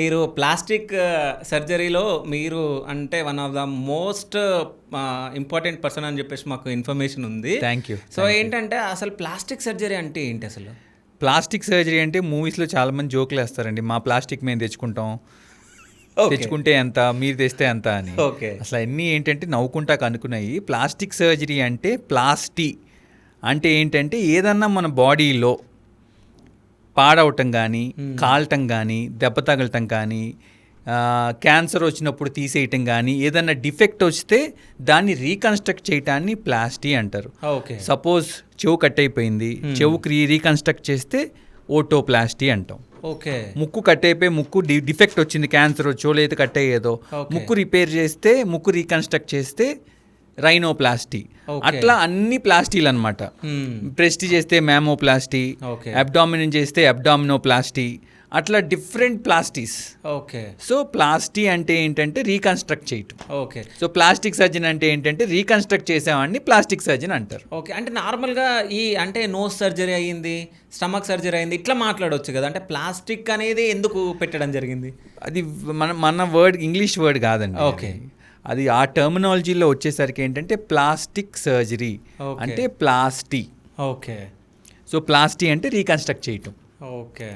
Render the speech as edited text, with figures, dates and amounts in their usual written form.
మీరు ప్లాస్టిక్ సర్జరీలో మీరు అంటే one of the most important person అని చెప్పేసి మాకు ఇన్ఫర్మేషన్ ఉంది. Thank you. సో ఏంటంటే అసలు ప్లాస్టిక్ సర్జరీ అంటే ఏంటి అసలు? ప్లాస్టిక్ సర్జరీ అంటే మూవీస్లో చాలామంది జోకులు వేస్తారండి, మా ప్లాస్టిక్ మేము తెచ్చుకుంటాం, తెచ్చుకుంటే ఎంత, మీరు తెస్తే ఎంత అని. ఓకే. అసలు అన్నీ ఏంటంటే నవ్వుకుంటా కనుక్కున్నాయి. ప్లాస్టిక్ సర్జరీ అంటే ప్లాస్టీ అంటే ఏంటంటే ఏదన్నా మన బాడీలో పాడవటం కానీ, కాలటం కానీ, దెబ్బ తగలటం కానీ, క్యాన్సర్ వచ్చినప్పుడు తీసేయటం కానీ, ఏదన్నా డిఫెక్ట్ వస్తే దాన్ని రీకన్స్ట్రక్ట్ చేయటాన్ని ప్లాస్టీ అంటారు. ఓకే. సపోజ్ చెవు కట్ అయిపోయింది, చెవుకి రీకన్స్ట్రక్ట్ చేస్తే ఓటోప్లాస్టీ అంటాం. ఓకే. ముక్కు కట్ అయిపోయి ముక్కు డిఫెక్ట్ వచ్చింది, క్యాన్సర్ వచ్చో లేదా కట్ అయ్యేదో, ముక్కు రిపేర్ చేస్తే, ముక్కు రీకన్స్ట్రక్ట్ చేస్తే రైనోప్లాస్టీ. అట్లా అన్ని ప్లాస్టీలు అనమాట. బ్రెస్ట్ చేస్తే మ్యామోప్లాస్టీ, అబ్డామిన్ చేస్తే అబ్డామినోప్లాస్టీ, అట్లా డిఫరెంట్ ప్లాస్టీస్. ఓకే. సో ప్లాస్టీ అంటే ఏంటంటే రీకన్స్ట్రక్ట్ చేయటం. ఓకే. సో ప్లాస్టిక్ సర్జన్ అంటే ఏంటంటే రీకన్స్ట్రక్ట్ చేసేవాడిని ప్లాస్టిక్ సర్జన్ అంటారు. ఓకే. అంటే నార్మల్గా అంటే నోస్ సర్జరీ అయ్యింది, స్టమక్ సర్జరీ అయింది, ఇట్లా మాట్లాడవచ్చు కదా. అంటే ప్లాస్టిక్ అనేది ఎందుకు పెట్టడం జరిగింది? అది మన వర్డ్ ఇంగ్లీష్ వర్డ్ కాదండి. ఓకే. అది ఆ టర్మినాలజీలో వచ్చేసరికి ఏంటంటే ప్లాస్టిక్ సర్జరీ అంటే ప్లాస్టీ. ఓకే. సో ప్లాస్టీ అంటే రీకన్స్ట్రక్ట్ చేయటం. ఓకే.